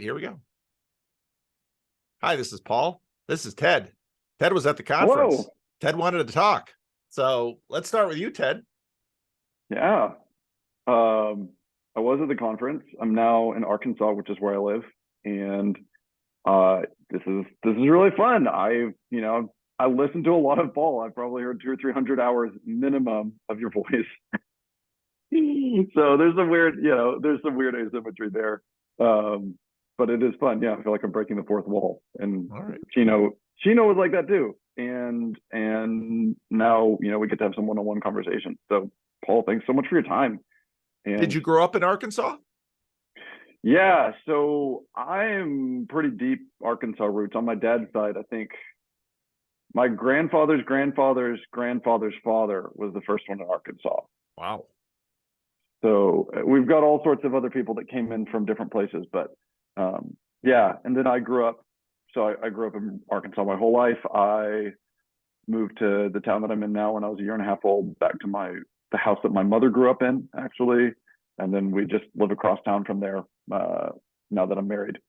here we go. Hi, this is Paul. This is Ted. Ted was at the conference. Hello. Ted wanted to talk. So let's start with you, Ted. Yeah. I was at the conference. I'm now in Arkansas, which is where I live, and this is really fun. I listen to a lot of Paul. I've probably heard 200 or 300 hours minimum of your voice. So there's some weird asymmetry there. But it is fun. Yeah, I feel like I'm breaking the fourth wall. And All right. Chino was like that too. And now, we get to have some one-on-one conversation. So Paul, thanks so much for your time. And Did you grow up in Arkansas? yeah, so I'm pretty deep Arkansas roots on my dad's side. I think my grandfather's grandfather's grandfather's father was the first one in Arkansas. Wow. So we've got all sorts of other people that came in from different places, but yeah. And then I grew up. So I grew up in Arkansas my whole life. I moved to the town that I'm in now when I was a year and a half old, back to the house that my mother grew up in, actually. And then we just live across town from there now that I'm married.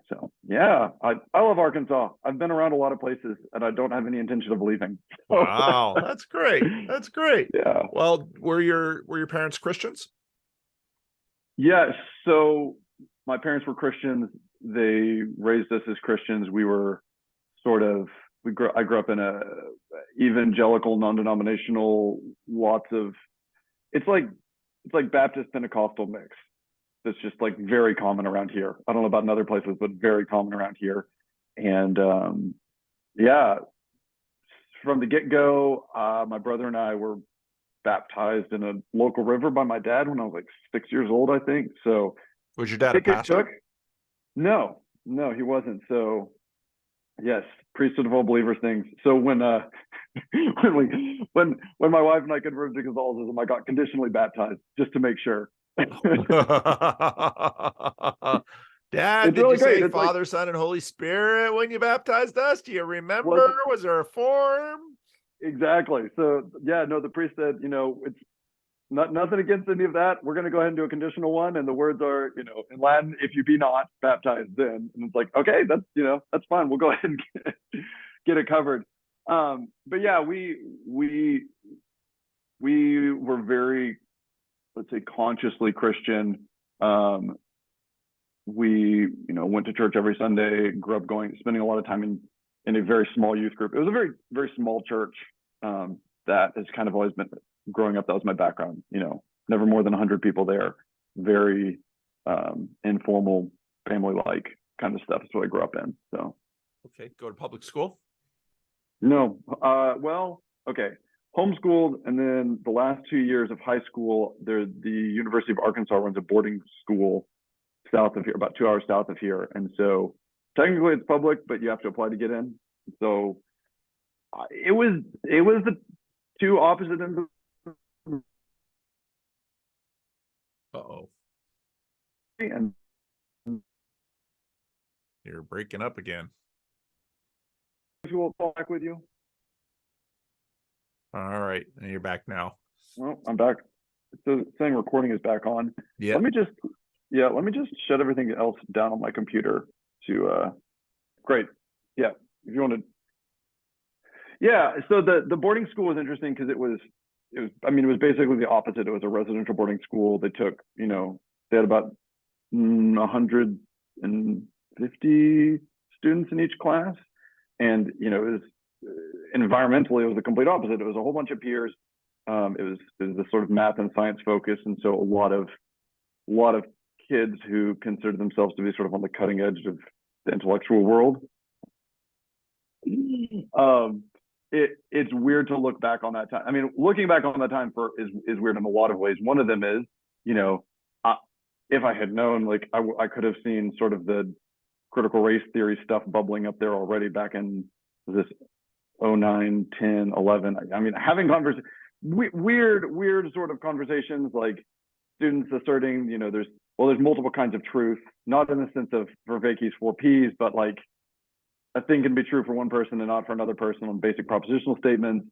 So yeah, I love Arkansas. I've been around a lot of places, and I don't have any intention of leaving. Wow, that's great. That's great. Yeah. Well, were your parents Christians? Yeah. So my parents were Christians. They raised us as Christians. We were I grew up in a evangelical, non-denominational, it's like Baptist Pentecostal mix. That's just like very common around here. I don't know about in other places, but very common around here. And yeah, from the get-go, my brother and I were baptized in a local river by my dad when I was like 6 years old, I think. So Was your dad a pastor? No, he wasn't. So yes, priesthood of all believers things. So when when my wife and I converted to Catholicism, I got conditionally baptized just to make sure. Dad, It's did really you say great. It's Father, Son, and Holy Spirit when you baptized us? Do you remember? Was there a form? Exactly. So yeah, no, the priest said, it's nothing against any of that. We're going to go ahead and do a conditional one, and the words are, in Latin, "If you be not baptized, then." And it's like, okay, that's fine. We'll go ahead and get it covered. But yeah, we were very, let's say, consciously Christian. We, went to church every Sunday, grew up spending a lot of time in a very small youth group. It was a very, very small church that has kind of always been, growing up, that was my background, never more than 100 people there, very informal, family-like kind of stuff. That's what I grew up in. So. Okay, go to public school? No, well, okay. Homeschooled, and then the last 2 years of high school, the University of Arkansas runs a boarding school south of here, about 2 hours south of here. And so technically it's public, but you have to apply to get in. So it was the two opposite ends of. Uh-oh. And You're breaking up again. we'll fall back with you. All right, and you're back now. Well, I'm back. So saying recording is back on. Yeah. Let me just shut everything else down on my computer to great. Yeah. If you want to. Yeah. So the boarding school was interesting because it was basically the opposite. It was a residential boarding school. They took, they had about 150 students in each class. And, it was environmentally, it was the complete opposite. It was a whole bunch of peers. It was this sort of math and science focus. And so a lot of kids who considered themselves to be sort of on the cutting edge of the intellectual world. It's weird to look back on that time. I mean, looking back on that time is weird in a lot of ways. One of them is, if I had known, like I could have seen sort of the critical race theory stuff bubbling up there already back in this 09, 10, 11. I mean, having weird sort of conversations, like students asserting, there's multiple kinds of truth, not in the sense of Vervaeke's 4 Ps, but like a thing can be true for one person and not for another person on basic propositional statements.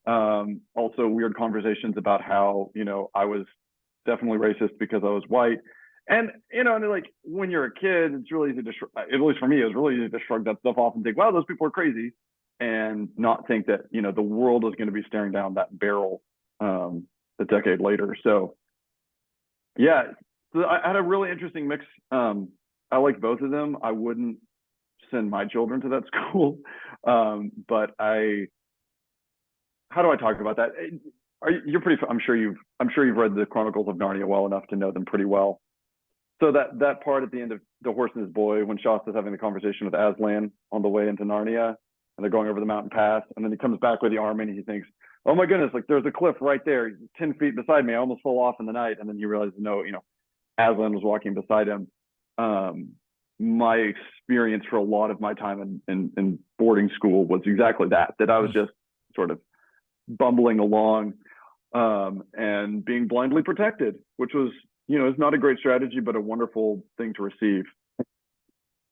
Also weird conversations about how, I was definitely racist because I was white. And and like when you're a kid, it's really easy to, at least for me, it was really easy to shrug that stuff off and think, wow, those people are crazy, and not think that the world is going to be staring down that barrel a decade later. So yeah, so I had a really interesting mix. I like both of them. I wouldn't send my children to that school, but how do I talk about that? You're pretty. I'm sure you've read the Chronicles of Narnia well enough to know them pretty well. So that part at the end of The Horse and His Boy, when Shasta's having the conversation with Aslan on the way into Narnia, and they're going over the mountain pass, and then he comes back with the army, and he thinks, "Oh my goodness! Like there's a cliff right there, 10 feet beside me. I almost fell off in the night." And then he realizes, no, Aslan was walking beside him. My experience for a lot of my time in boarding school was exactly that. That I was just sort of bumbling along and being blindly protected, which was, is not a great strategy, but a wonderful thing to receive.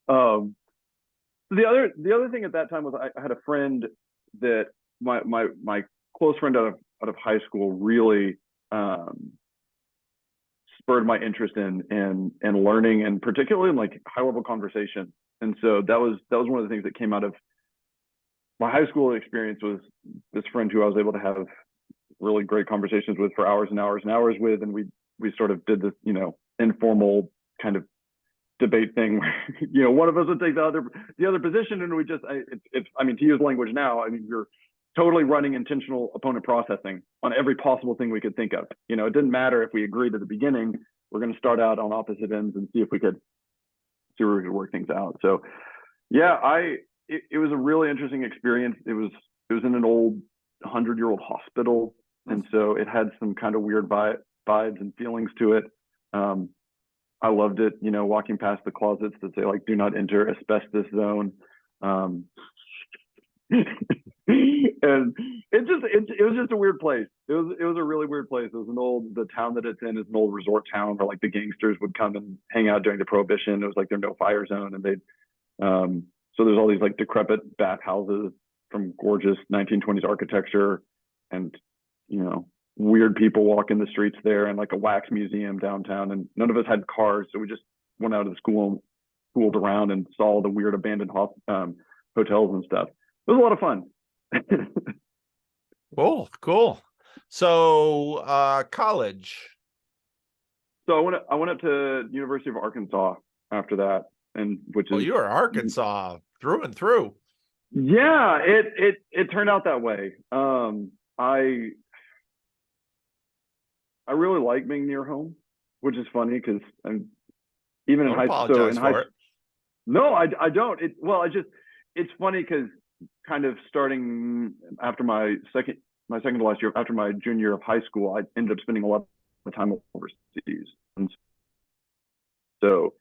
The other thing at that time was I had a friend that my close friend out of high school really spurred my interest in learning, and particularly in like high level conversation. And so that was one of the things that came out of my high school experience, was this friend who I was able to have really great conversations with for hours and hours and hours with, and we sort of did this informal kind of debate thing where one of us would take the other position, and we just it's I mean, to use language now, I mean, you're totally running intentional opponent processing on every possible thing we could think of. It didn't matter if we agreed at the beginning. We're going to start out on opposite ends and see where we could work things out. So yeah, it was a really interesting experience. It was in an old 100-year-old hospital, and so it had some kind of weird vibes and feelings to it. I loved it, walking past the closets that say like, "Do not enter asbestos zone." And it was just a weird place. It was a really weird place. It was the town that it's in is an old resort town where like the gangsters would come and hang out during the Prohibition. It was like their no fire zone, and so there's all these like decrepit bathhouses from gorgeous 1920s architecture, and weird people walking the streets there, and like a wax museum downtown. And none of us had cars, so we just went out of the school, fooled around, and saw the weird abandoned hotels and stuff. It was a lot of fun. Cool. So college. So I went up to University of Arkansas after that, and you were Arkansas through and through. Yeah, it turned out that way. I really like being near home, which is funny because I'm even in high school. No, I don't. It's funny because kind of starting after my second to last year, after my junior year of high school, I ended up spending a lot of time overseas. And so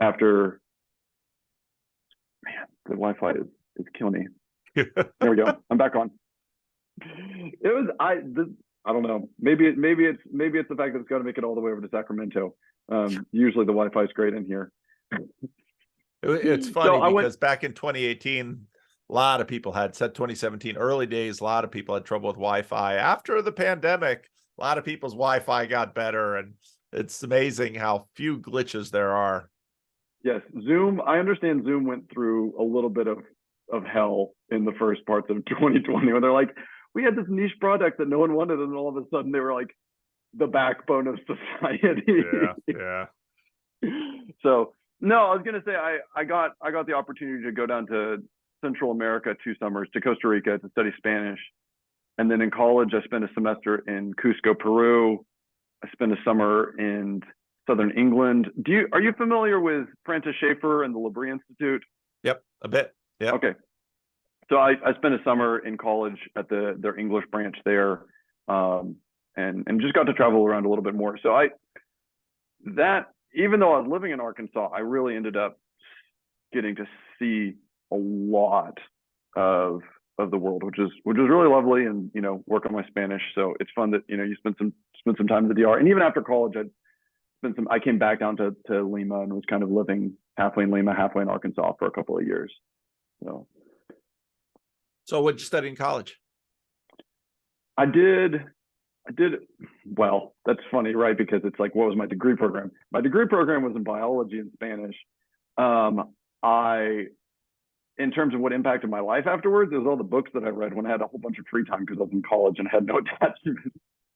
after, man, the Wi-Fi is killing me. There we go. I'm back on. I don't know. Maybe it's the fact that it's got to make it all the way over to Sacramento. Usually the Wi-Fi is great in here. It's funny because back in 2018, a lot of people said 2017, early days, a lot of people had trouble with Wi-Fi. After the pandemic, a lot of people's Wi-Fi got better, and it's amazing how few glitches there are. Yes, Zoom. I understand Zoom went through a little bit of hell in the first parts of 2020, when they're like, we had this niche product that no one wanted, and all of a sudden they were like the backbone of society. Yeah. So no, I was gonna say I got the opportunity to go down to Central America 2 summers, to Costa Rica, to study Spanish, and then in college I spent a semester in Cusco, Peru. I spent a summer in Southern England. Are you familiar with Francis Schaeffer and the L'Abri Institute? Yep, a bit. Yeah. Okay. So I spent a summer in college at their English branch there, and just got to travel around a little bit more. So even though I was living in Arkansas, I really ended up getting to see a lot of the world, which is really lovely, and work on my Spanish. So it's fun that you spend some time in the DR. And even after college, I came back down to Lima and was kind of living halfway in Lima, halfway in Arkansas for a couple of years. So what'd you study in college? I did I did. Well, that's funny, right? Because it's like, what was my degree program? My degree program was in biology and Spanish. I, in terms of what impacted my life afterwards, it was all the books that I read when I had a whole bunch of free time because I was in college and had no attachment.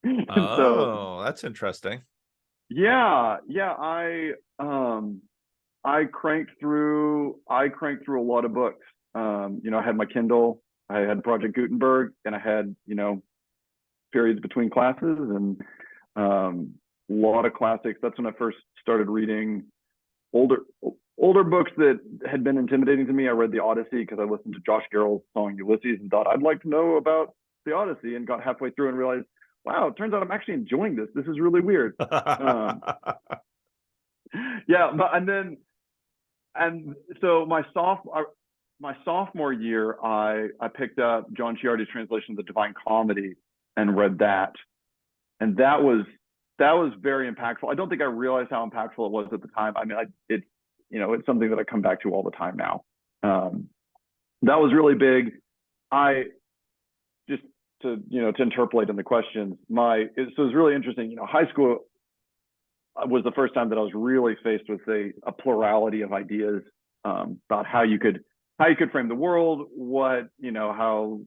And so, Oh, that's interesting. yeah, I cranked through a lot of books. I had my Kindle, I had Project Gutenberg, and I had, periods between classes, and a lot of classics. That's when I first started reading older books that had been intimidating to me. I read the Odyssey because I listened to Josh Garrel's song Ulysses and thought I'd like to know about the Odyssey, and got halfway through and realized, wow, it turns out I'm actually enjoying this. This is really weird. Yeah, but and so my sophomore year, I picked up John Ciardi's translation of the Divine Comedy and read that, and that was very impactful. I don't think I realized how impactful it was at the time. I mean, it's something that I come back to all the time now. That was really big. I just to interpolate in the questions. So it was really interesting. High school was the first time that I was really faced with a plurality of ideas about how you could frame the world, how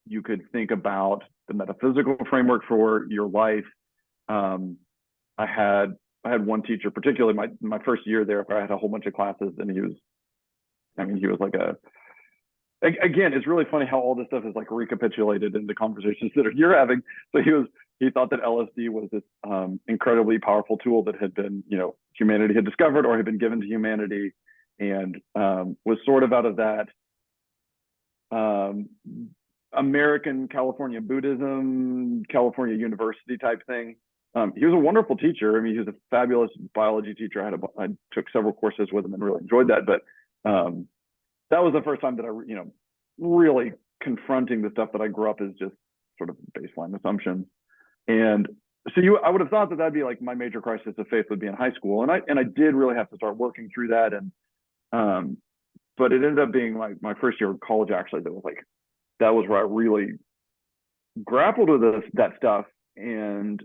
you could think about the metaphysical framework for your life. I had one teacher, particularly my first year there, where I had a whole bunch of classes, and he was like again, it's really funny how all this stuff is like recapitulated in the conversations that you're having. So he thought that LSD was this incredibly powerful tool that had been, humanity had discovered or had been given to humanity, and was sort of out of that American California Buddhism, California University type thing. He was a wonderful teacher. I mean, he was a fabulous biology teacher. I took several courses with him and really enjoyed that. But that was the first time that I, really confronting the stuff that I grew up as just sort of baseline assumptions. And so I would have thought that that'd be like my major crisis of faith would be in high school. And I did really have to start working through that. And, but it ended up being like my first year of college, actually, that was where I really grappled with that stuff. And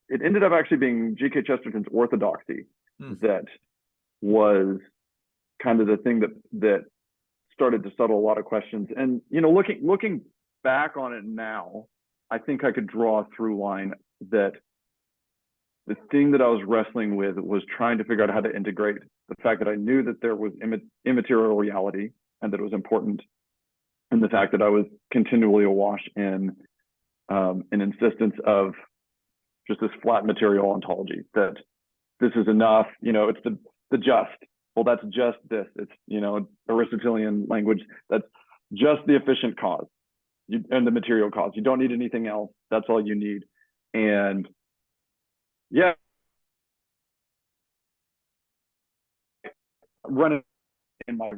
it ended up actually being G.K. Chesterton's orthodoxy that was kind of the thing that started to settle a lot of questions. And looking back on it now, I think I could draw a through line that the thing that I was wrestling with was trying to figure out how to integrate the fact that I knew that there was immaterial reality and that it was important, and the fact that I was continually awash in an insistence of just this flat material ontology, that this is enough, it's the just. Well, that's just this. It's, Aristotelian language. That's just the efficient cause and the material cause. You don't need anything else. That's all you need. And yeah, running in my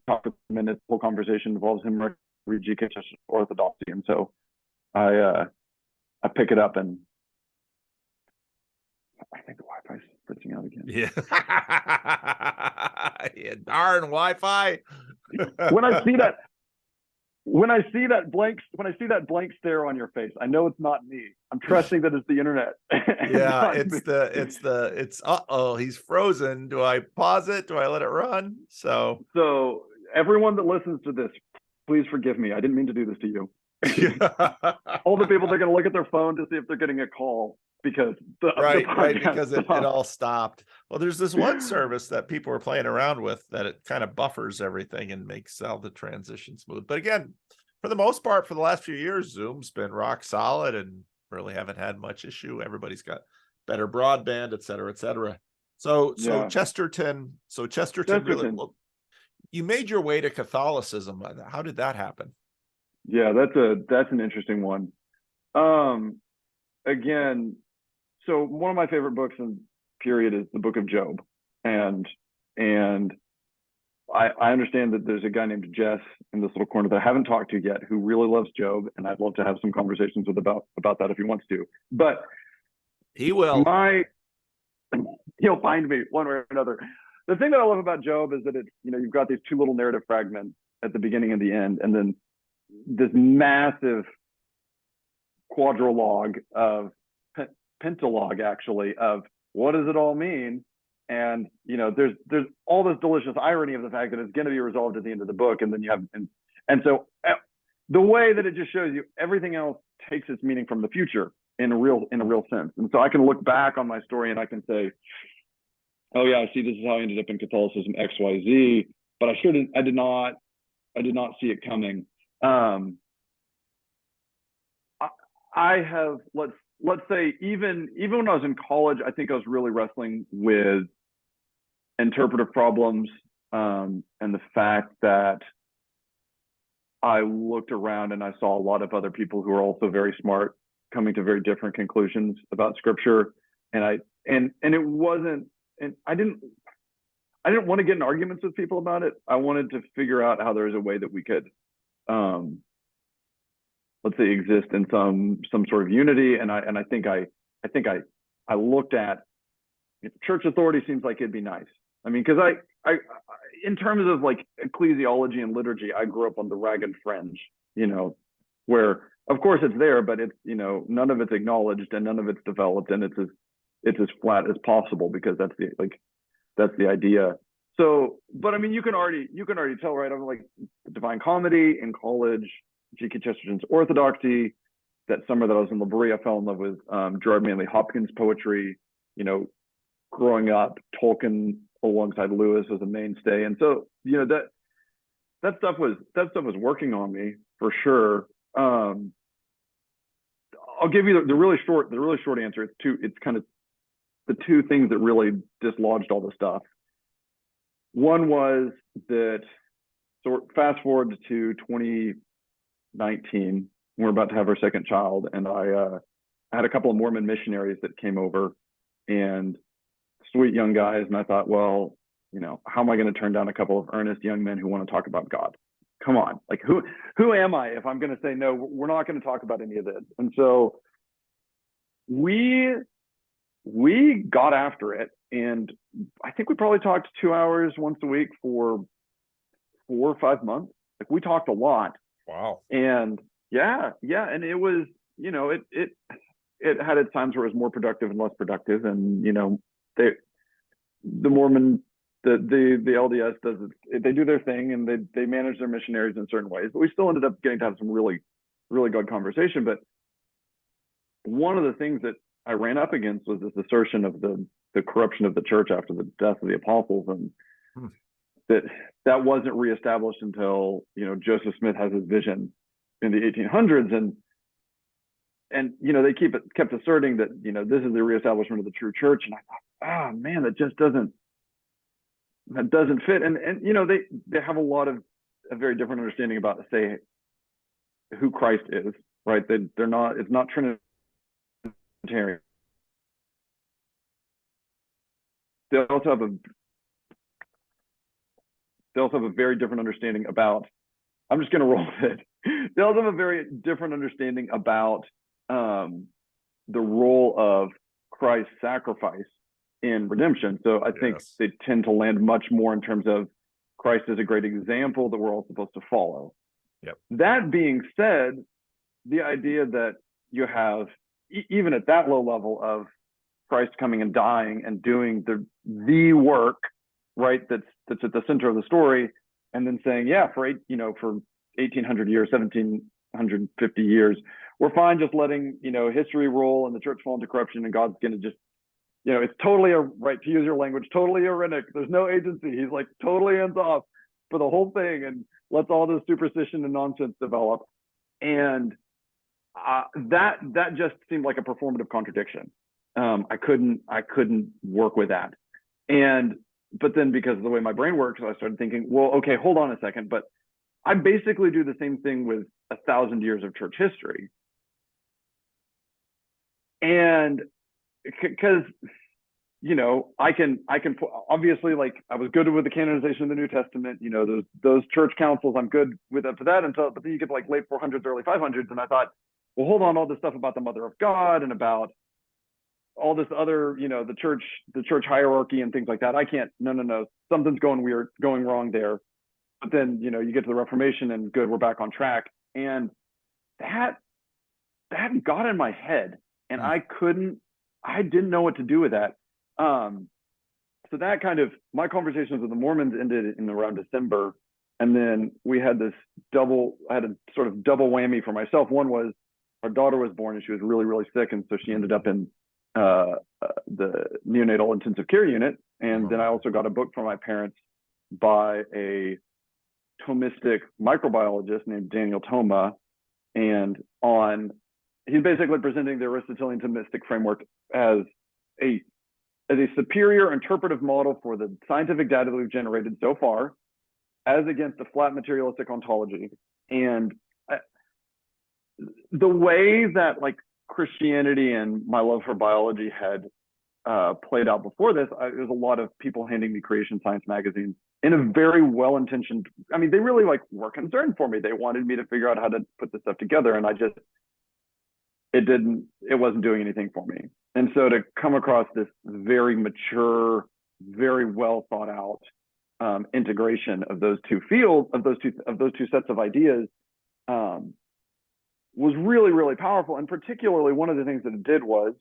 talk with him, and this whole conversation involves him read G.K. Chesterton's orthodoxy. And so I pick it up, and I think the Wi-Fi is switching out again. Yeah. Yeah, darn Wi-Fi. When I see that blank stare on your face, I know it's not me. I'm trusting that it's the internet. Yeah, it's he's frozen. Do I pause it? Do I let it run? So everyone that listens to this, please forgive me. I didn't mean to do this to you. All the people, they're going to look at their phone to see if they're getting a call because because it all stopped. Well, there's this one service that people are playing around with that it kind of buffers everything and makes all the transition smooth. But again, for the most part, for the last few years, Zoom's been rock solid and really haven't had much issue. Everybody's got better broadband, et cetera, et cetera. So Chesterton really, well, you made your way to Catholicism. How did that happen? Yeah, that's an interesting one. Again, so one of my favorite books in period is the Book of Job, and I understand that there's a guy named Jess in this little corner that I haven't talked to yet who really loves Job, and I'd love to have some conversations with about that if he wants to. But he will. He'll find me one way or another. The thing that I love about Job is that it's, you've got these two little narrative fragments at the beginning and the end, and then this massive quadrilogue of pentalog actually of what does it all mean, and there's all this delicious irony of the fact that it's going to be resolved at the end of the book, and then you have and so the way that it just shows you everything else takes its meaning from the future in a real sense. And so I can look back on my story and I can say, oh yeah, I see, this is how I ended up in Catholicism XYZ, but I did not see it coming. I have, let's say, even when I was in college, I think I was really wrestling with interpretive problems, and the fact that I looked around and I saw a lot of other people who are also very smart coming to very different conclusions about scripture. And it wasn't, and I didn't want to get in arguments with people about it. I wanted to figure out how there's a way that we could, let's say, exist in some sort of unity. And I think I looked at church authority seems like it'd be nice. I mean, because I in terms of like ecclesiology and liturgy, I grew up on the ragged fringe, where of course it's there, but it's, none of it's acknowledged and none of it's developed, and it's as flat as possible, because that's the idea. So, but I mean, you can already tell, right? I'm like Divine Comedy in college, G.K. Chesterton's Orthodoxy. That summer that I was in La Brea, I fell in love with Gerard Manley Hopkins' poetry. Growing up, Tolkien alongside Lewis was a mainstay, and so that stuff was working on me for sure. I'll give you the really short answer. It's kind of the two things that really dislodged all the stuff. One was that, so fast forward to 2019, we're about to have our second child, and I had a couple of Mormon missionaries that came over, and sweet young guys, and I thought, well, how am I going to turn down a couple of earnest young men who want to talk about God? Come on, like who am I if I'm going to say no? We're not going to talk about any of this. And so we got after it, and I think we probably talked 2 hours once a week for 4 or 5 months. Like, we talked a lot. Wow. And yeah, and it was, it had its times where it was more productive and less productive, and the Mormon, the LDS does it, they do their thing, and they manage their missionaries in certain ways, but we still ended up getting to have some really, really good conversation. But one of the things that I ran up against was this assertion of the corruption of the church after the death of the apostles, and that wasn't reestablished until Joseph Smith has his vision in the 1800s, and they kept asserting that this is the reestablishment of the true church, and I thought, oh man, that doesn't fit. And they have a very different understanding about, say, who Christ is, right? It's not Trinitarian. They also have a very different understanding about, I'm just going to roll with it. They also have a very different understanding about the role of Christ's sacrifice in redemption. So I think they tend to land much more in terms of Christ is a great example that we're all supposed to follow. Yep. That being said, the idea that you have, even at that low level of Christ coming and dying and doing the work, right, that's at the center of the story, and then saying, yeah, for 1800 years, 1750 years, we're fine just letting history roll and the church fall into corruption, and God's going to just, it's totally right, to use your language, totally Irenic. There's no agency. He's like totally hands off for the whole thing, and lets all this superstition and nonsense develop. And that just seemed like a performative contradiction. I couldn't work with that. But then, because of the way my brain works, I started thinking, well, okay, hold on a second, but I basically do the same thing with 1,000 years of church history. And because, I can obviously, like, I was good with the canonization of the New Testament, those church councils, I'm good with up to that but then you get like late 400s, early 500s, and I thought, well, hold on, all this stuff about the Mother of God and about all this other, the church hierarchy and things like that. I can't, no, something's going wrong there. But then, you get to the Reformation, and good, we're back on track. And that got in my head, and I didn't know what to do with that. So that kind of, my conversations with the Mormons ended in around December. And then we had I had a sort of double whammy for myself. One was our daughter was born and she was really, really sick. And so she ended up in the neonatal intensive care unit. And then I also got a book from my parents by a Thomistic microbiologist named Daniel Thoma. And he's basically presenting the Aristotelian Thomistic framework as a superior interpretive model for the scientific data that we've generated so far, as against a flat materialistic ontology. And the way that like Christianity and my love for biology had played out before this, there's a lot of people handing me creation science magazines in a very well-intentioned, I mean, they really like were concerned for me. They wanted me to figure out how to put this stuff together. And it wasn't doing anything for me. And so to come across this very mature, very well thought out integration of those two fields, of those two sets of ideas, was really, really powerful. And particularly one of the things that it did was,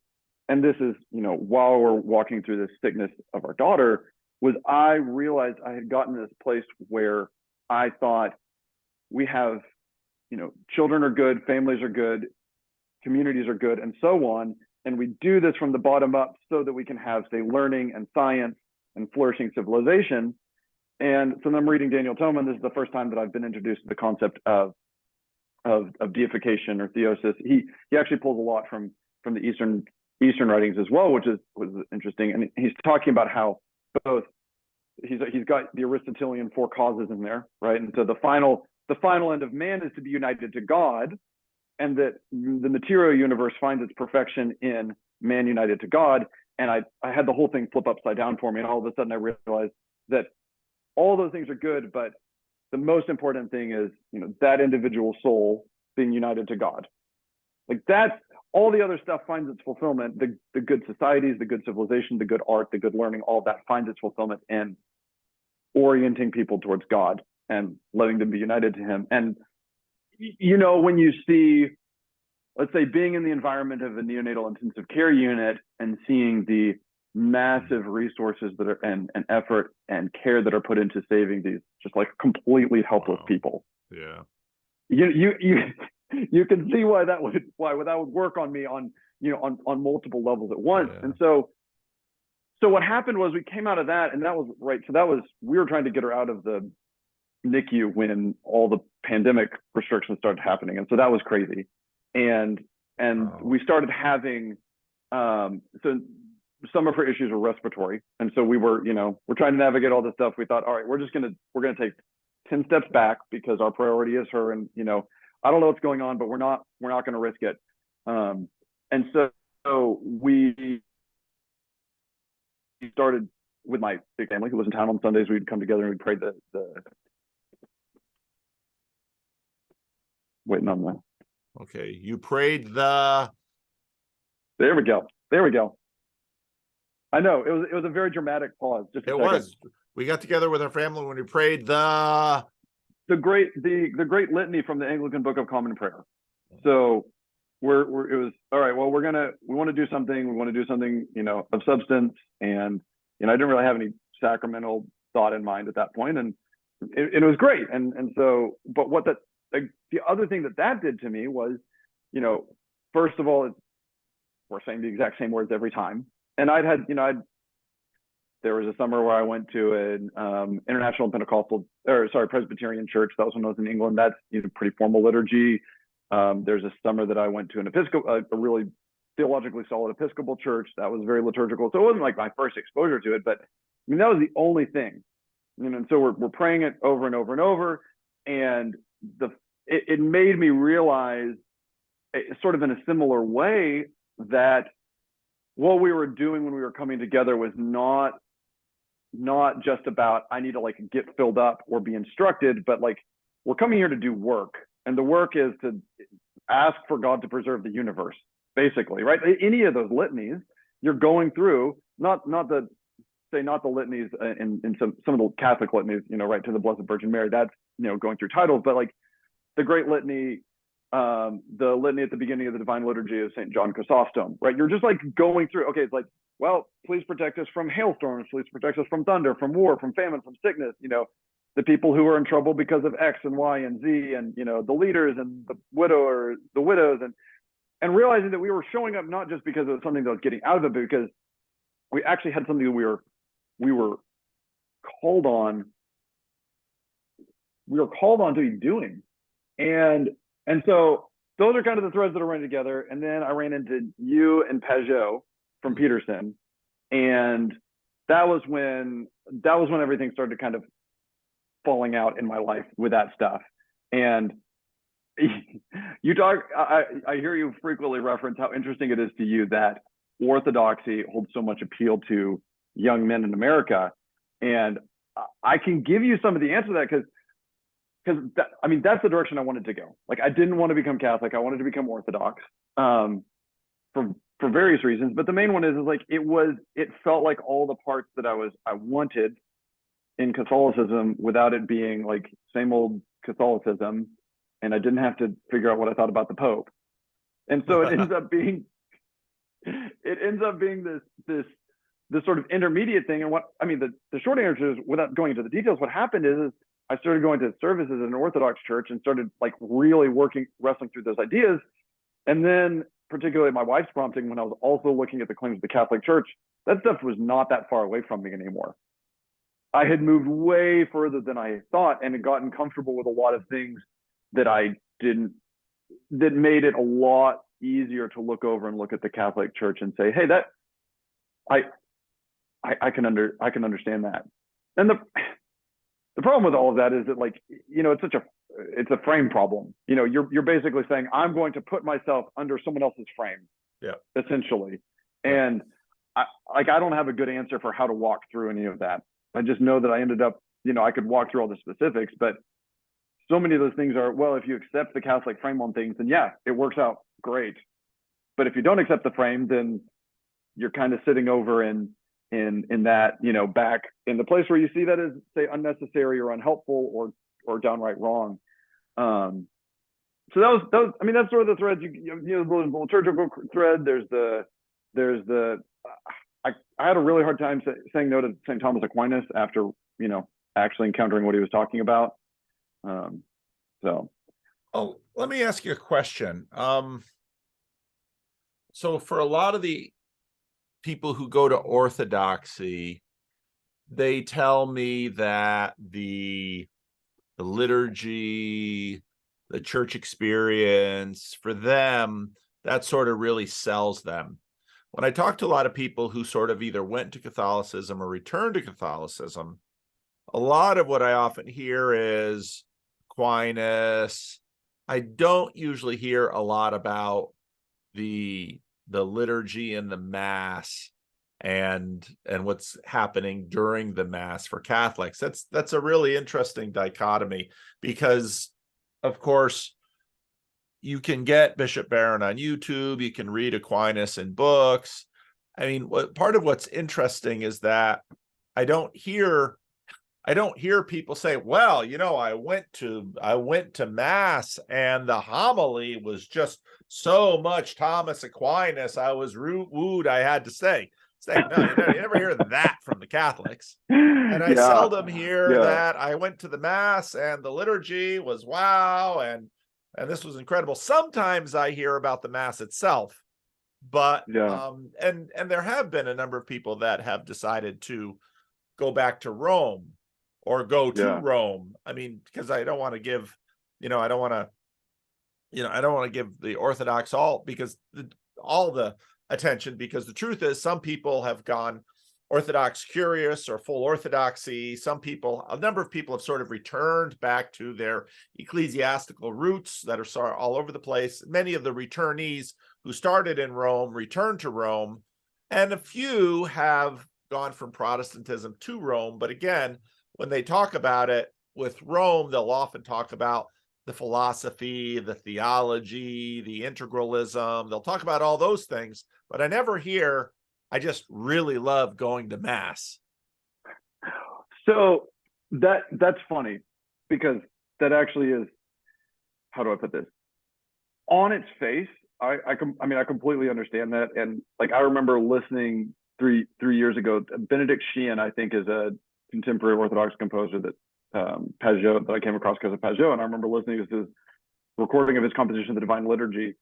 and this is, while we're walking through this sickness of our daughter, was I realized I had gotten to this place where I thought we have, children are good, families are good, communities are good, and so on. And we do this from the bottom up so that we can have, say, learning and science and flourishing civilization. And so then I'm reading Daniel Thoma, and this is the first time that I've been introduced to the concept of deification or theosis. He actually pulls a lot from the Eastern writings as well, was interesting. And he's talking about how both he's got the Aristotelian four causes in there, right? And so the final end of man is to be united to God, and that the material universe finds its perfection in man united to God. And I had the whole thing flip upside down for me. And all of a sudden I realized that all those things are good, but the most important thing is, that individual soul being united to God. Like that's all the other stuff finds its fulfillment. The good societies, the good civilization, the good art, the good learning, all that finds its fulfillment in orienting people towards God and letting them be united to him. And when you see, let's say, being in the environment of a neonatal intensive care unit and seeing the massive resources that are and effort and care that are put into saving these just like completely helpless people. Yeah. You can see why that would work on me on multiple levels at once. Yeah. And so what happened was we came out of that, and that was right. So we were trying to get her out of the NICU when all the pandemic restrictions started happening. And so that was crazy. And we started having, so some of her issues were respiratory. And so we were, we're trying to navigate all this stuff. We thought, all right, we're going to take 10 steps back because our priority is her. And, I don't know what's going on, but we're not going to risk it. And so we started with my big family who was in town on Sundays. We'd come together and we'd pray the waiting on that. Okay. You prayed There we go. I know it was a very dramatic pause. It was. We got together with our family when we prayed the Great Litany from the Anglican Book of Common Prayer. So it was all right. Well, we want to do something. We want to do something, of substance. And I didn't really have any sacramental thought in mind at that point, and it was great. And so, but what the other thing that did to me was, first of all, we're saying the exact same words every time. And there was a summer where I went to an international Presbyterian church. That was when I was in England. That's pretty formal liturgy. There's a summer that I went to a really theologically solid Episcopal church. That was very liturgical. So it wasn't like my first exposure to it, but that was the only thing. And so we're praying it over and over and over. And it made me realize, sort of in a similar way, that what we were doing when we were coming together was not just about, I need to like get filled up or be instructed, but like we're coming here to do work. And the work is to ask for God to preserve the universe, basically, right? Any of those litanies you're going through, not the litanies in some of the Catholic litanies, right, to the Blessed Virgin Mary, that's, going through titles, but like the Great Litany, the litany at the beginning of the Divine Liturgy of St. John Chrysostom, right? You're just like going through, okay, it's like, well, please protect us from hailstorms, please protect us from thunder, from war, from famine, from sickness, the people who are in trouble because of X and Y and Z, and, the leaders and the widows, and realizing that we were showing up not just because of something that was getting out of it, but because we actually had something that we were called on to be doing. And so those are kind of the threads that are running together. And then I ran into you and Peugeot from Peterson. And that was when everything started kind of falling out in my life with that stuff. And I hear you frequently reference how interesting it is to you that orthodoxy holds so much appeal to young men in America. And I can give you some of the answer to that because that's the direction I wanted to go. Like, I didn't want to become Catholic. I wanted to become Orthodox for various reasons. But the main one is like, it felt like all the parts that I wanted in Catholicism without it being like same old Catholicism. And I didn't have to figure out what I thought about the Pope. And so it ends up being this sort of intermediate thing. And the short answer is, without going into the details, what happened is I started going to services in an Orthodox church and started like really wrestling through those ideas. And then particularly my wife's prompting, when I was also looking at the claims of the Catholic Church, that stuff was not that far away from me anymore. I had moved way further than I thought and had gotten comfortable with a lot of things that that made it a lot easier to look over and look at the Catholic Church and say, hey, that I can understand that. And the problem with all of that is that, like, it's a frame problem. You're basically saying, I'm going to put myself under someone else's frame, essentially. And I don't have a good answer for how to walk through any of that. I just know that I ended up, I could walk through all the specifics, but so many of those things are, well, if you accept the Catholic frame on things, then yeah, it works out great. But if you don't accept the frame, then you're kind of sitting over in that, back in the place where you see that as, say, unnecessary or unhelpful or downright wrong. So that was that's sort of the threads. The liturgical thread. I had a really hard time saying no to St. Thomas Aquinas after actually encountering what he was talking about. Let me ask you a question. So for a lot of the people who go to Orthodoxy, they tell me that the liturgy, the church experience, for them, that sort of really sells them. When I talk to a lot of people who sort of either went to Catholicism or returned to Catholicism, a lot of what I often hear is Aquinas. I don't usually hear a lot about the liturgy and the Mass and what's happening during the Mass for Catholics. That's a really interesting dichotomy, because of course you can get Bishop Barron on YouTube, you can read Aquinas in books. I mean, part of what's interesting is that I don't hear people say, well, I went to Mass and the homily was just so much Thomas Aquinas, I was wooed, I had to say. No, you never hear that from the Catholics. And I seldom hear that I went to the Mass and the liturgy was wow, and this was incredible. Sometimes I hear about the Mass itself, but and there have been a number of people that have decided to go back to Rome or go to Rome. I mean, because I don't want to give, I don't want to give the Orthodox all the attention, because the truth is some people have gone Orthodox curious or full Orthodoxy. A number of people have sort of returned back to their ecclesiastical roots that are all over the place. Many of the returnees who started in Rome returned to Rome, and a few have gone from Protestantism to Rome. But again, when they talk about it with Rome, they'll often talk about the philosophy, the theology, the integralism. They'll talk about all those things, but I never hear, I just really love going to Mass. So that's funny, because that actually is how do I put this? On its face, I completely understand that. And like, I remember listening three years ago, Benedict Sheehan, I think, is a contemporary Orthodox composer that Pajot, that I came across because of Pajot. And I remember listening to his recording of his composition of the Divine Liturgy,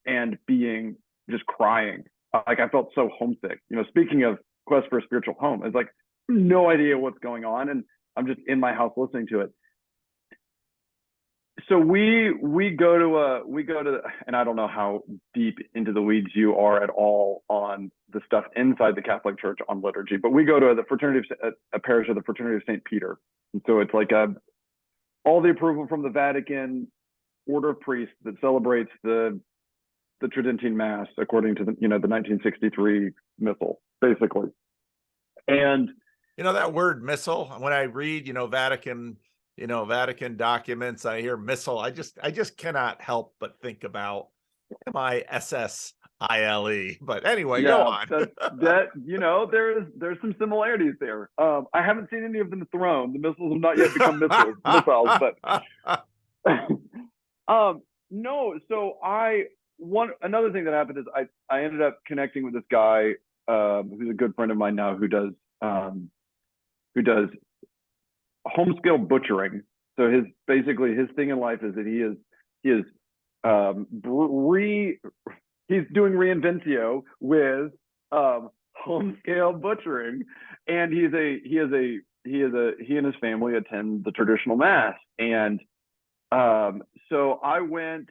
and being just crying. Like, I felt so homesick. You know, speaking of Quest for a Spiritual Home, it's like, no idea what's going on, and I'm just in my house listening to it. So we go to, and I don't know how deep into the weeds you are at all on the stuff inside the Catholic Church on liturgy, but we go to the fraternity of a parish of the Fraternity of St. Peter, and so it's like all the approval from the Vatican order of priests that celebrates the Tridentine Mass according to the 1963 Missal, basically. And that word missal, when I read Vatican documents, I hear missal, I just cannot help but think about MISSILE. But anyway, yeah, go on. there's some similarities there. I haven't seen any of them thrown. The missiles have not yet become missiles, but no. So another thing that happened is I ended up connecting with this guy who's a good friend of mine now, who does home scale butchering. So his thing in life is that he's doing reinventio with home scale butchering, and he and his family attend the traditional mass. And so I went.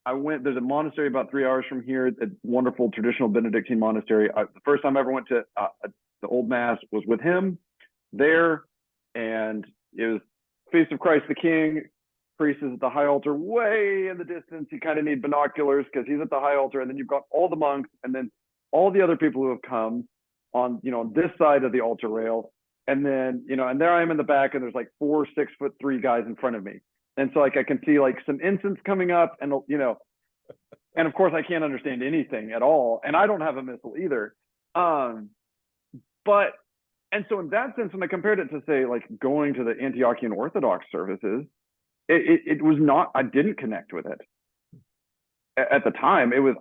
There's a monastery about 3 hours from here, a wonderful traditional Benedictine monastery. The first time I ever went to the old mass was with him there, and it was Feast of Christ the King. Priest is at the high altar way in the distance. You kind of need binoculars because he's at the high altar, and then you've got all the monks, and then all the other people who have come on this side of the altar rail, and then and there I am in the back, and there's like 4 6'3" guys in front of me. And so like I can see like some incense coming up, and and of course I can't understand anything at all, and I don't have a missal either. But and so in that sense, when I compared it to say like going to the Antiochian Orthodox services, it was not. I didn't connect with it at the time. It was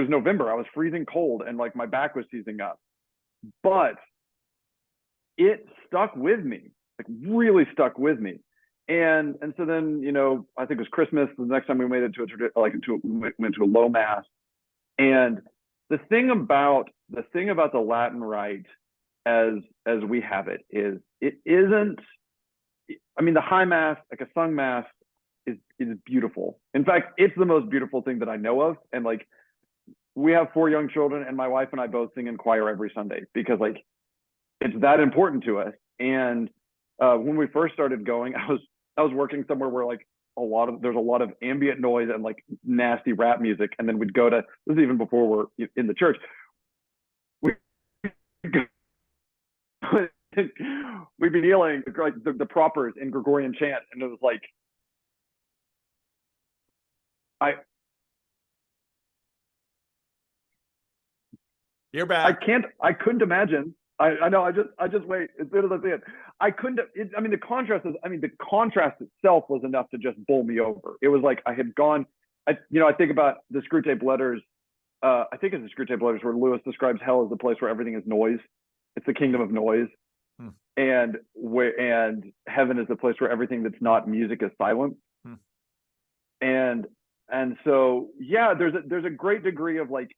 November. I was freezing cold, and like my back was seizing up, but it stuck with me, like really stuck with me. And so then, I think it was Christmas. The next time we made it we went to a low mass. And the thing about the Latin rite as we have it is, it isn't. I mean, the high mass, like a sung mass, is beautiful. In fact, it's the most beautiful thing that I know of. And like, we have 4 young children, and my wife and I both sing in choir every Sunday because like it's that important to us. And when we first started going, I was working somewhere where like there's a lot of ambient noise and like nasty rap music, and then we'd go to, this is even before we're in the church, we'd be kneeling like the propers in Gregorian chant, and it was like You're back. I couldn't imagine. I know. I just wait. As soon as I see it, I couldn't. The contrast itself was enough to just bowl me over. It was like I had gone. I think about the Screwtape Letters. I think it's the Screwtape Letters where Lewis describes hell as the place where everything is noise. It's the kingdom of noise, and heaven is the place where everything that's not music is silent. And so yeah, there's a great degree of like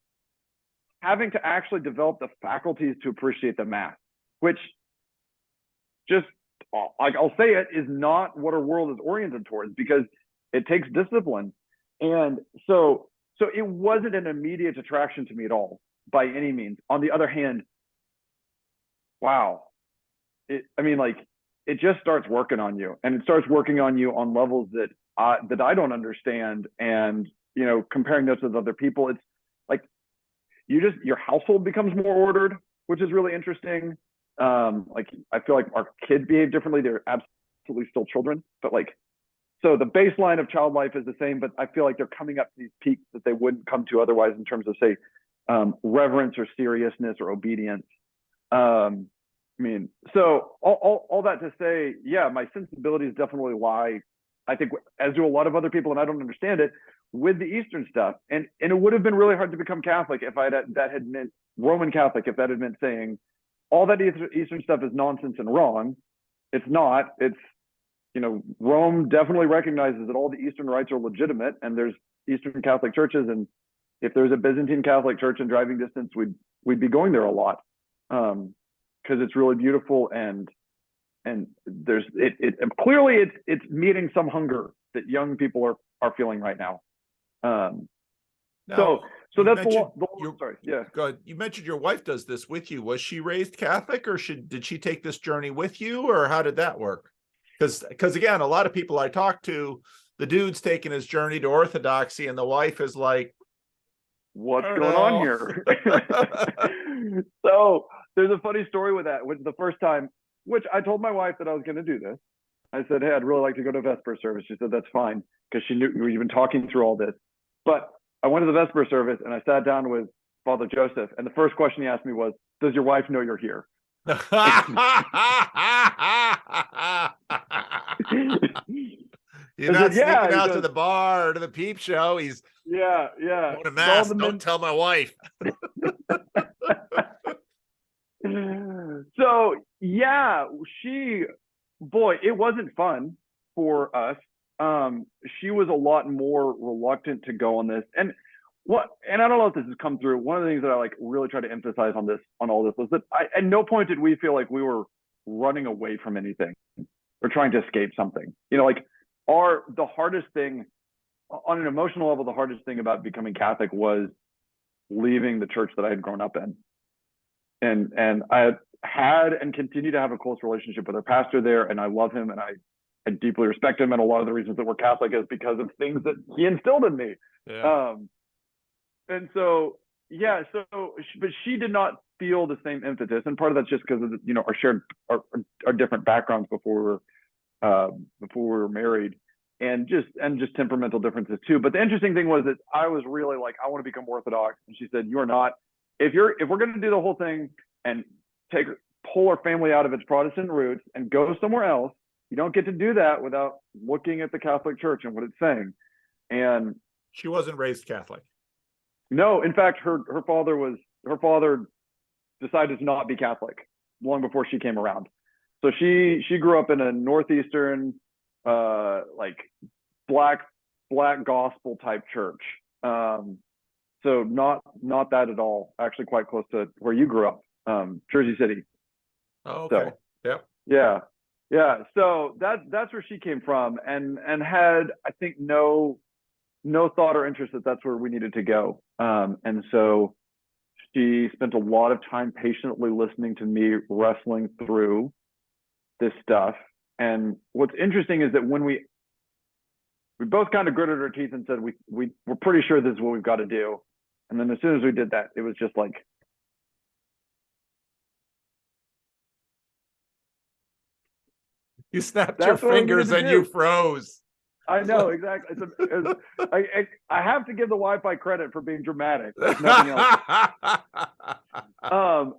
having to actually develop the faculties to appreciate the mass, which just, like I'll say it, is not what our world is oriented towards, because it takes discipline. And so it wasn't an immediate attraction to me at all by any means. On the other hand, wow, it just starts working on you, and it starts working on you on levels that I don't understand. And comparing notes with other people, it's like your household becomes more ordered, which is really interesting. Like I feel like our kids behave differently. They're absolutely still children, but like, so the baseline of child life is the same, but I feel like they're coming up to these peaks that they wouldn't come to otherwise in terms of, say, reverence or seriousness or obedience. So all that to say, yeah, my sensibilities definitely lie I think, as do a lot of other people, and I don't understand it, with the Eastern stuff. And it would have been really hard to become Catholic if that had meant Roman Catholic, if that had meant saying all that Eastern stuff is nonsense and wrong. It's not. It's, Rome definitely recognizes that all the Eastern rites are legitimate, and there's Eastern Catholic churches, and if there's a Byzantine Catholic church in driving distance, we'd be going there a lot, because it's really beautiful, and there's clearly it's meeting some hunger that young people are feeling right now. So that's sorry, yeah. Go ahead. You mentioned your wife does this with you. Was she raised Catholic, or did she take this journey with you, or how did that work? Because again, a lot of people I talk to, the dude's taking his journey to Orthodoxy, and the wife is like, what's going on here? So there's a funny story with that. With the first time, which I told my wife that I was going to do this. I said, hey, I'd really like to go to Vesper service. She said, that's fine, because she knew we've been talking through all this. But I went to the Vesper service, and I sat down with Father Joseph, and the first question he asked me was, does your wife know you're here? You're not sneaking out to the bar or to the peep show. He's going to mass. Don't tell my wife. So yeah, it wasn't fun for us. She was a lot more reluctant to go on this, and I don't know if this has come through. One of the things that I really try to emphasize on all this was that at no point did we feel like we were running away from anything or trying to escape something. The hardest thing on an emotional level, the hardest thing about becoming Catholic was leaving the church that I had grown up in. And I had and continue to have a close relationship with our pastor there, and I love him, and I deeply respect him. And a lot of the reasons that we're Catholic is because of things that he instilled in me. Yeah. And so, yeah, but she did not feel the same impetus, and part of that's just because of our shared our different backgrounds before we were married, and just temperamental differences too. But the interesting thing was that I was really like, I want to become Orthodox, and she said, you're not. If we're going to do the whole thing and pull our family out of its Protestant roots and go somewhere else, you don't get to do that without looking at the Catholic Church and what it's saying. And she wasn't raised Catholic. No, in fact, her father decided to not be Catholic long before she came around. So she grew up in a northeastern black gospel type church. So not that at all. Actually, quite close to where you grew up, Jersey City. Oh, okay. So, yeah. So that's where she came from, and had, I think, no thought or interest that that's where we needed to go. And so she spent a lot of time patiently listening to me wrestling through this stuff. And what's interesting is that when we both kind of gritted our teeth and said we're pretty sure this is what we've got to do. And then as soon as we did that, it was just like, you snapped your fingers and you froze. I know, exactly. I have to give the Wi-Fi credit for being dramatic. If nothing else.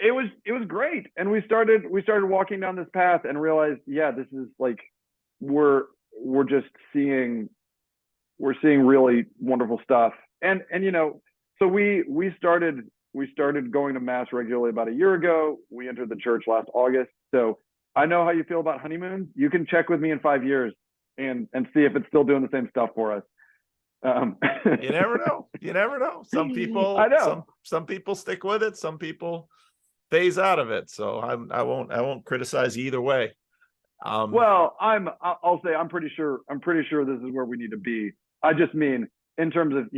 It was great, and we started walking down this path and realized, yeah, this is like we're just seeing really wonderful stuff, and so we started going to mass regularly about a year ago. We entered the church last August, so I know how you feel about honeymoons. You can check with me in 5 years and see if it's still doing the same stuff for us. You never know. Some people, I know. Some people stick with it. Some people phase out of it. So I won't criticize either way. Well, I'll say I'm pretty sure this is where we need to be. I just mean in terms of,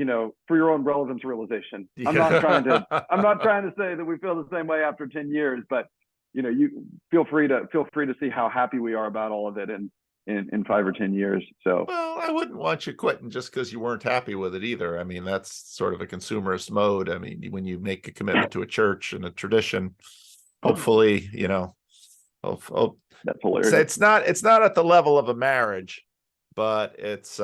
for your own relevance realization. I'm not trying to say that we feel the same way after 10 years, but you feel free to see how happy we are about all of it in 5 or 10 years. So, well, I wouldn't want you quitting just because you weren't happy with it either. I mean, that's sort of a consumerist mode. I mean, when you make a commitment to a church and a tradition, hopefully, that's hilarious. It's not at the level of a marriage, but it's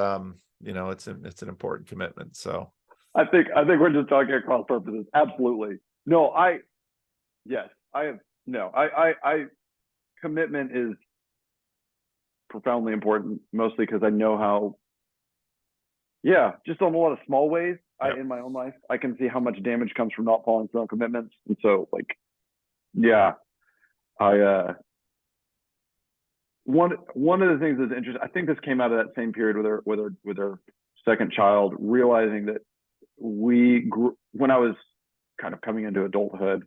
it's an important commitment. So I think we're just talking across purposes. Absolutely. No, commitment is, profoundly important, mostly because I know how, just on a lot of small ways, in my own life, I can see how much damage comes from not following through on commitments. And so, like, one of the things that's interesting, I think this came out of that same period with her second child, realizing that when I was kind of coming into adulthood,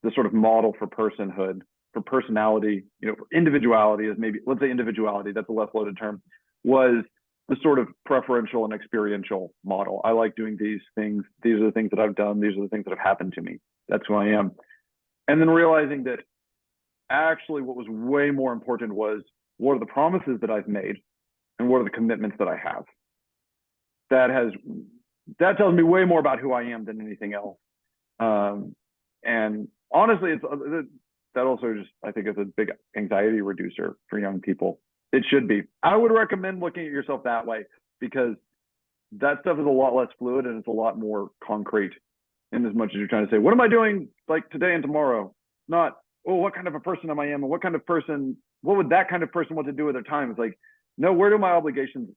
the sort of model for personhood, for personality, for individuality, is maybe, let's say individuality, that's a less loaded term, was the sort of preferential and experiential model. I like doing these things. These are the things that I've done. These are the things that have happened to me. That's who I am. And then realizing that actually what was way more important was, what are the promises that I've made and what are the commitments that I have? That tells me way more about who I am than anything else. And honestly, that also just, I think, is a big anxiety reducer for young people. It should be. I would recommend looking at yourself that way, because that stuff is a lot less fluid and it's a lot more concrete, in as much as you're trying to say, what am I doing like today and tomorrow? Not, oh, what kind of a person am I and what would that kind of person want to do with their time? It's like, no, where do my obligations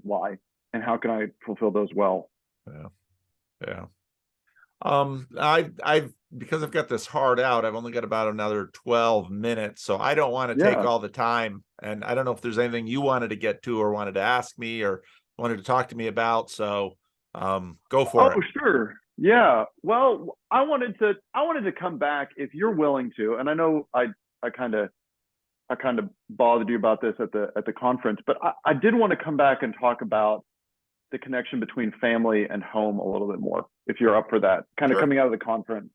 lie, and how can I fulfill those well? Yeah. I've because I've got this hard out, I've only got about another 12 minutes, so I don't want to take all the time. And I don't know if there's anything you wanted to get to or wanted to ask me or wanted to talk to me about. So go for it. Oh, sure. Yeah. Well, I wanted to come back, if you're willing to, and I know I kind of bothered you about this at the conference, but I did want to come back and talk about the connection between family and home a little bit more, if you're up for that, kind of coming out of the conference.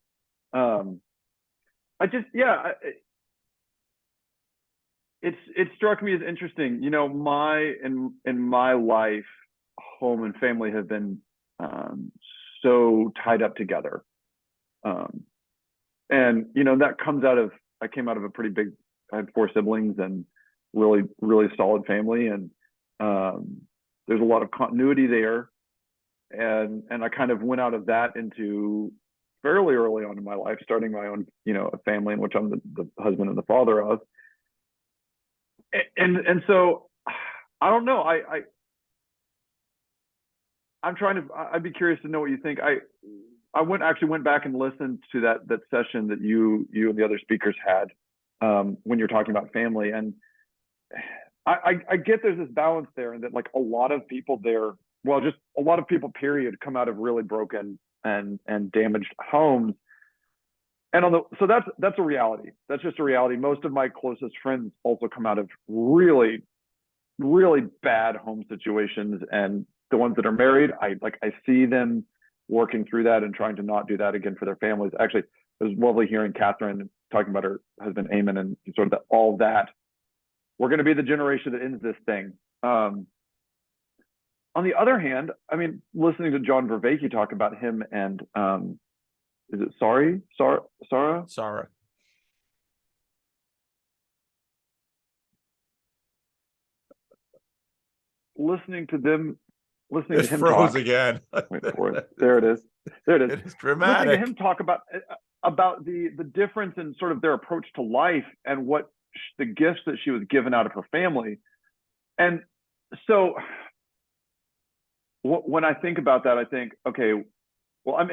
It struck me as interesting. In my life, home and family have been so tied up together. And that comes out of, I came out of a pretty big, I had 4 siblings and really, really solid family. And there's a lot of continuity there. And I kind of went out of that into fairly early on in my life, starting my own, a family in which I'm the husband and the father of. And so I don't know. I'd be curious to know what you think. I went back and listened to that session that you and the other speakers had when you're talking about family. And I get there's this balance there, and that like a lot of people there, well, just a lot of people, period, come out of really broken and damaged homes. And so that's a reality. That's just a reality. Most of my closest friends also come out of really, really bad home situations, and the ones that are married, I see them working through that and trying to not do that again for their families. Actually, it was lovely hearing Catherine talking about her husband Eamon and sort of all of that. We're going to be the generation that ends this thing. On the other hand, I mean, listening to John Vervaeke talk about him and is it Sarah? Sarah. Listening to him froze talk again. Wait for it. There it is. It is dramatic. Listening to him talk about the difference in sort of their approach to life and what the gifts that she was given out of her family. And so when I think about that, I think, okay, well,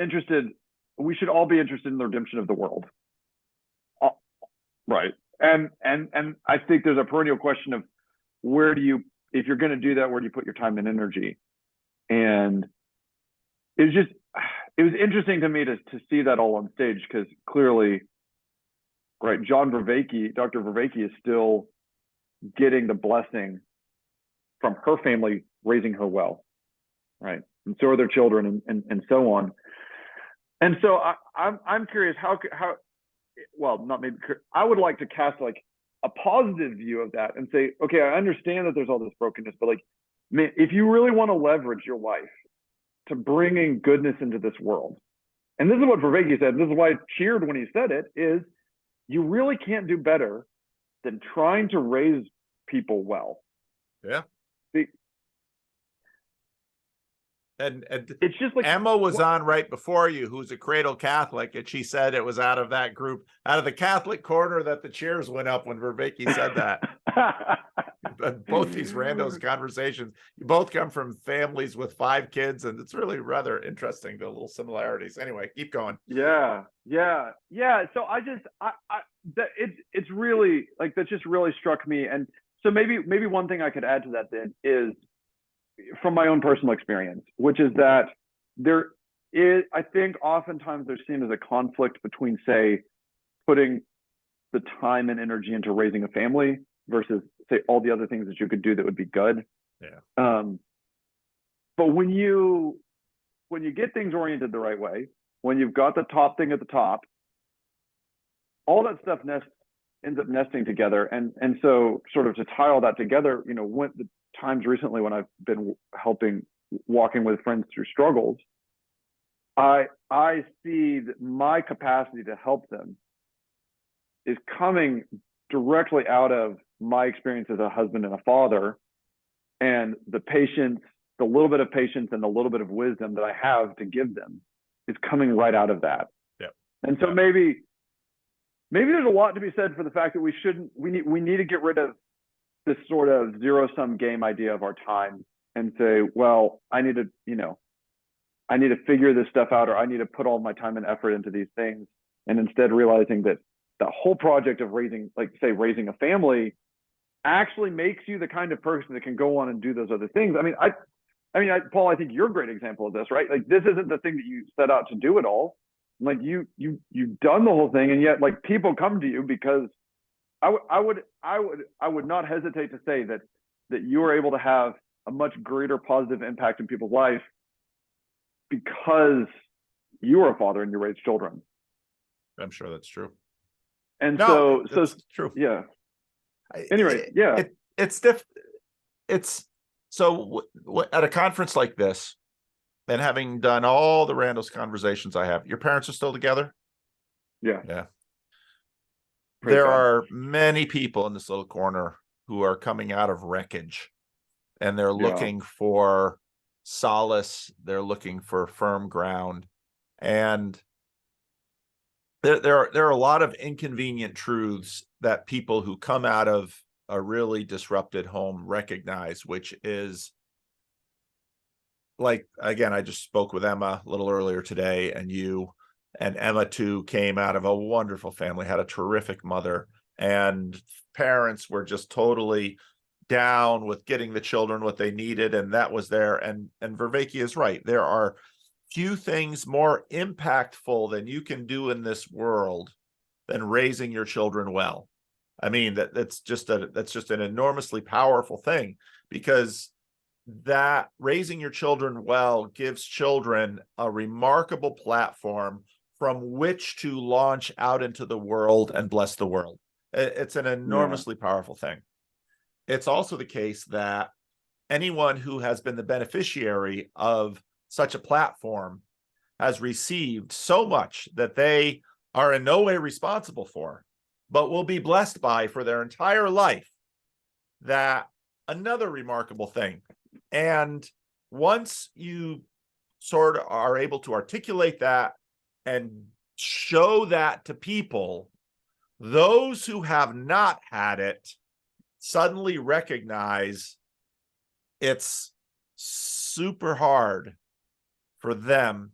we should all be interested in the redemption of the world. Right. And I think there's a perennial question of if you're going to do that, where do you put your time and energy? And it was interesting to me to see that all on stage, because clearly, right, Dr. Vervaeke is still getting the blessing from her family raising her well, right? And so are their children, and so on. And so I'm curious I would like to cast like a positive view of that and say, okay, I understand that there's all this brokenness, but like, man, if you really want to leverage your life to bringing goodness into this world, and this is what Vervaeke said, and this is why I cheered when he said it, is you really can't do better than trying to raise people well. Yeah. And it's just like Emma was on right before you, who's a cradle Catholic, and she said it was out of that group, out of the Catholic corner, that the cheers went up when Vervaeke said that. both these randos conversations, you both come from families with 5 kids, and it's really rather interesting, the little similarities. Anyway, keep going. Yeah. So it's really like, that just really struck me. And so maybe one thing I could add to that then is from my own personal experience, which is that I think oftentimes there's seen as a conflict between, say, putting the time and energy into raising a family versus, say, all the other things that you could do that would be good. Yeah. But when you get things oriented the right way, when you've got the top thing at the top, all that stuff ends up nesting together. And so, sort of to tie all that together, when the times recently when I've been walking with friends through struggles, I see that my capacity to help them is coming directly out of my experience as a husband and a father, and the patience, the little bit of patience and the little bit of wisdom that I have to give them is coming right out of that. Yeah. And so maybe there's a lot to be said for the fact that we need to get rid of this sort of zero-sum game idea of our time and say, well, I need to figure this stuff out, or I need to put all my time and effort into these things. And instead realizing that the whole project of raising a family actually makes you the kind of person that can go on and do those other things. Paul, I think you're a great example of this, right? Like, this isn't the thing that you set out to do at all. Like, you've done the whole thing, and yet, like, people come to you because I would not hesitate to say that you are able to have a much greater positive impact in people's life because you are a father and you raise children. I'm sure that's true. And no, so true. Yeah. Anyway, yeah. It's so at a conference like this, and having done all the randos conversations I have, your parents are still together? Yeah. There are many people in this little corner who are coming out of wreckage, and they're looking for solace. They're looking for firm ground. And there are a lot of inconvenient truths that people who come out of a really disrupted home recognize, which is, like, again, I just spoke with Emma a little earlier today, and Emma too came out of a wonderful family, had a terrific mother, and parents were just totally down with getting the children what they needed, and that was there. And Vervaeke is right. There are few things more impactful than you can do in this world than raising your children well. I mean, that's just an enormously powerful thing, because that raising your children well gives children a remarkable platform from which to launch out into the world and bless the world. It's an enormously powerful thing. It's also the case that anyone who has been the beneficiary of such a platform has received so much that they are in no way responsible for, but will be blessed by for their entire life. That another remarkable thing. And once you sort of are able to articulate that and show that to people, those who have not had it suddenly recognize it's super hard for them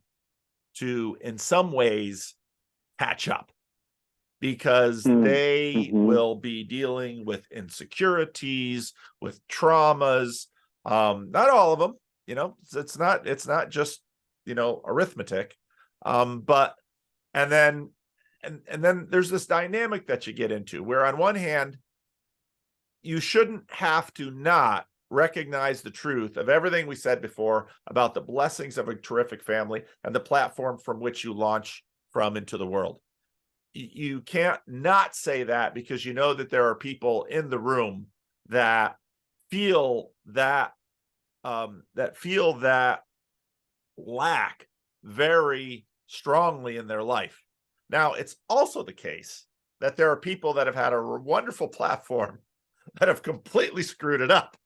to, in some ways, catch up, because they will be dealing with insecurities, with traumas. Not all of them, it's not just, arithmetic. But then there's this dynamic that you get into where, on one hand, you shouldn't have to not recognize the truth of everything we said before about the blessings of a terrific family and the platform from which you launch from into the world. You can't not say that, because you know that there are people in the room that feel that lack very strongly in their life. Now, it's also the case that there are people that have had a wonderful platform that have completely screwed it up.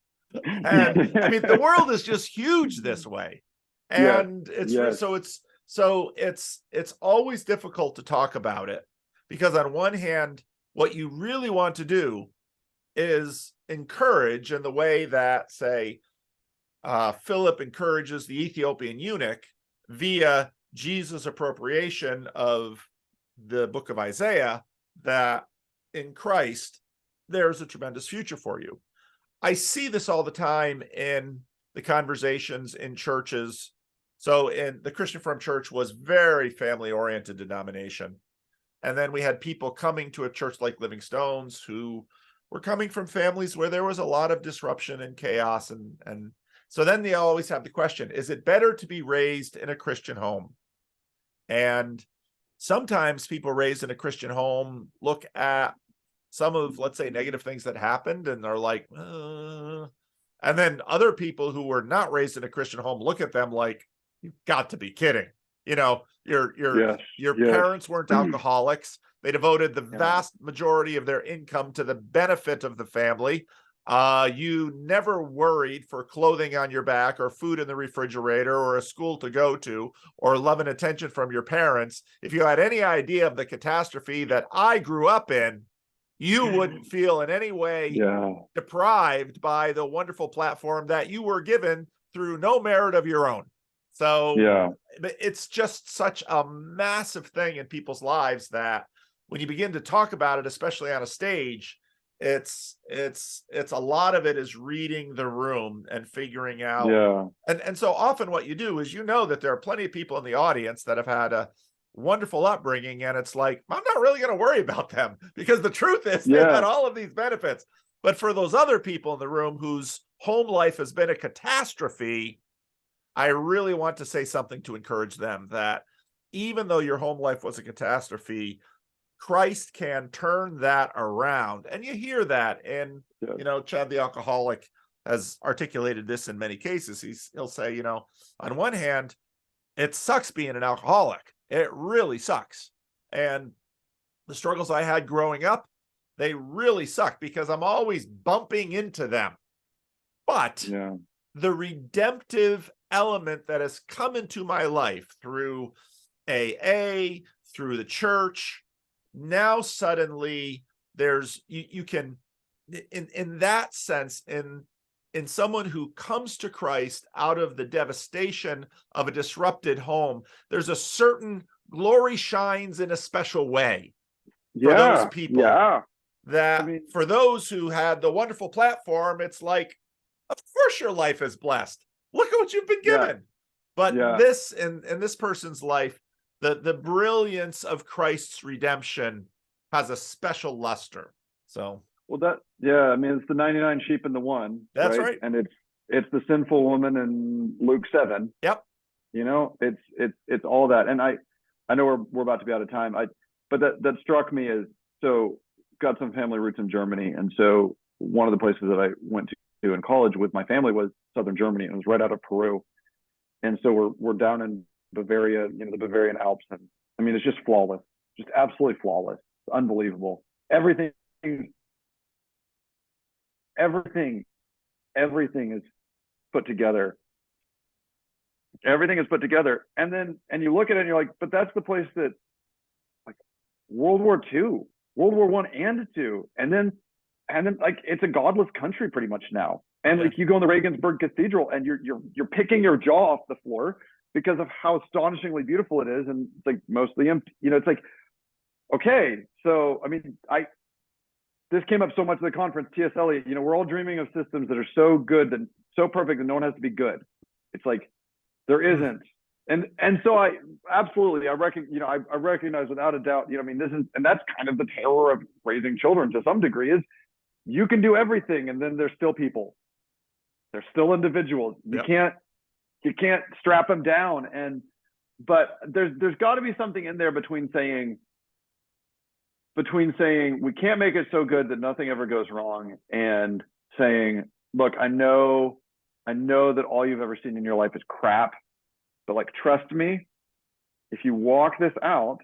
And I mean, the world is just huge this way. And it's always difficult to talk about it, because on one hand, what you really want to do is encourage in the way that, say, Philip encourages the Ethiopian eunuch via Jesus' appropriation of the book of Isaiah, that in Christ, there's a tremendous future for you. I see this all the time in the conversations in churches. So in the Christian Reformed Church was very family-oriented denomination. And then we had people coming to a church like Living Stones who were coming from families where there was a lot of disruption and chaos. And so then they always have the question, is it better to be raised in a Christian home? And sometimes people raised in a Christian home look at some of, let's say, negative things that happened and are like, and then other people who were not raised in a Christian home look at them like, you've got to be kidding. You know, your parents weren't alcoholics. They devoted the vast majority of their income to the benefit of the family. You never worried for clothing on your back or food in the refrigerator or a school to go to or love and attention from your parents. If you had any idea of the catastrophe that I grew up in, you wouldn't feel in any way deprived by the wonderful platform that you were given through no merit of your own. So it's just such a massive thing in people's lives that when you begin to talk about it, especially on a stage, it's a lot of it is reading the room and figuring out. And so often what you do is, you know, that there are plenty of people in the audience that have had a wonderful upbringing, and it's like, I'm not really going to worry about them because the truth is they've had all of these benefits. But for those other people in the room whose home life has been a catastrophe, I really want to say something to encourage them that even though your home life was a catastrophe, Christ can turn that around. And you hear that. And, you know, Chad the alcoholic has articulated this in many cases. He'll say, you know, on one hand, it sucks being an alcoholic. It really sucks. And the struggles I had growing up, they really suck because I'm always bumping into them. But the redemptive element that has come into my life through AA, through the church, now suddenly there's, you can, in that sense, in someone who comes to Christ out of the devastation of a disrupted home, there's a certain glory shines in a special way for those people. That for those who had the wonderful platform, it's like, of course your life is blessed. Look at what you've been given. But this, in this person's life, the brilliance of Christ's redemption has a special luster. So, well, I mean, it's the 99 sheep and the one. That's right. And it's the sinful woman in Luke 7. Yep. You know, it's all that. And I know we're about to be out of time. But that struck me as, so got some family roots in Germany, and so one of the places that I went to in college with my family was southern Germany. It was right out of Peru, and so we're down in Bavaria, you know, the Bavarian Alps, and I mean, it's just flawless, just absolutely flawless. It's unbelievable. Everything is put together. Everything is put together, and you look at it and you're like, but that's the place that, like, World War II, World War I and II, and then like, it's a godless country pretty much now. And like, you go in the Regensburg Cathedral and you're picking your jaw off the floor because of how astonishingly beautiful it is, and it's like mostly empty. You know, it's like, okay, so I mean, this came up so much at the conference. T.S. Eliot, you know, we're all dreaming of systems that are so good, that so perfect that no one has to be good. It's like, there isn't. And so I recognize without a doubt, you know, I mean, and that's kind of the terror of raising children to some degree, is you can do everything, and then there's still people. They're still individuals. You can't strap them down. But there's got to be something in there between saying we can't make it so good that nothing ever goes wrong, and saying, look, I know that all you've ever seen in your life is crap, but like, trust me, if you walk this out,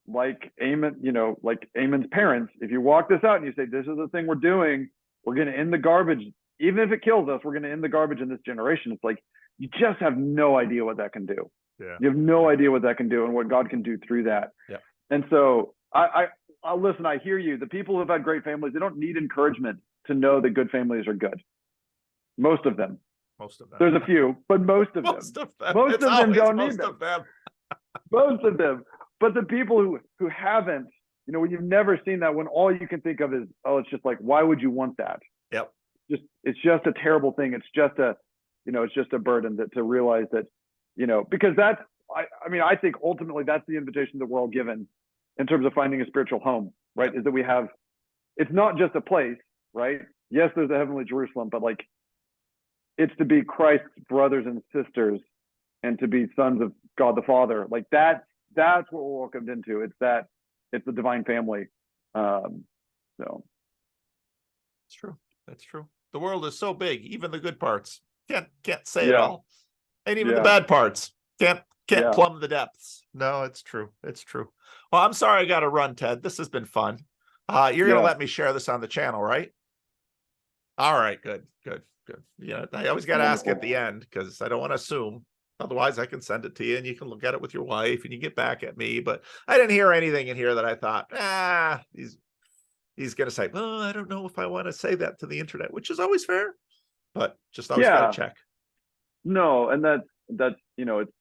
like Amon, you know, like Amon's parents, if you walk this out and you say, this is the thing we're doing, we're going to end the garbage, even if it kills us, we're going to end the garbage in this generation. It's like, you just have no idea what that can do. You have no idea what that can do and what God can do through that. And so I listen, I hear you. The people who've had great families, they don't need encouragement to know that good families are good. Most of them. Most of them. There's a few, but most of them. Most of them. Most It's of them don't most need them. of them. Most of them. But the people who haven't, you know, when you've never seen that, when all you can think of is, oh, it's just like, why would you want that? Yep. It's just a terrible thing. It's just a, you know, it's just a burden to realize that, you know, because that's, I mean, I think ultimately that's the invitation that we're all given in terms of finding a spiritual home, right? Is that we have, it's not just a place, right? Yes, there's a heavenly Jerusalem, but like, it's to be Christ's brothers and sisters and to be sons of God the Father. Like that's what we're welcomed into. It's the divine family. So it's true. That's true. The world is so big, even the good parts can't say it all. And even the bad parts can't plumb the depths. No, it's true. It's true. Well, I'm sorry I got to run, Ted. This has been fun. You're going to let me share this on the channel, right? All right, good. Yeah, I always got to ask at the end because I don't want to assume. Otherwise, I can send it to you and you can look at it with your wife and you get back at me. But I didn't hear anything in here that I thought, he's going to say, well, I don't know if I want to say that to the internet, which is always fair, but just always got to check. No, and that's you know, it's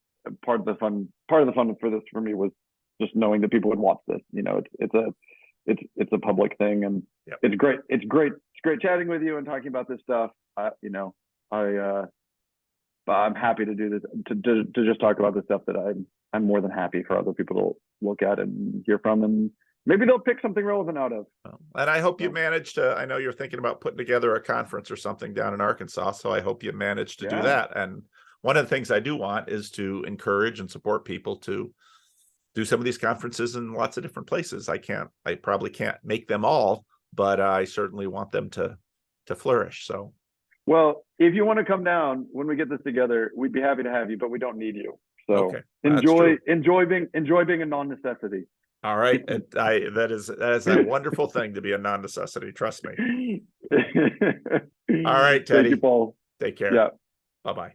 part of the fun for this for me was just knowing that people would watch this. You know, it's a public thing, and it's great. It's great chatting with you and talking about this stuff. You know, I'm happy to do this to just talk about the stuff that I'm more than happy for other people to look at and hear from, and maybe they'll pick something relevant out of. And I hope you managed to, I know you're thinking about putting together a conference or something down in Arkansas, so I hope you managed to do that. And one of the things I do want is to encourage and support people to do some of these conferences in lots of different places. I probably can't make them all, but I certainly want them to flourish. So, well, if you want to come down when we get this together, we'd be happy to have you, but we don't need you. So enjoy being a non-necessity. All right. That is a wonderful thing to be a non-necessity. Trust me. All right, Teddy. Thank you, Paul. Take care. Yeah. Bye-bye.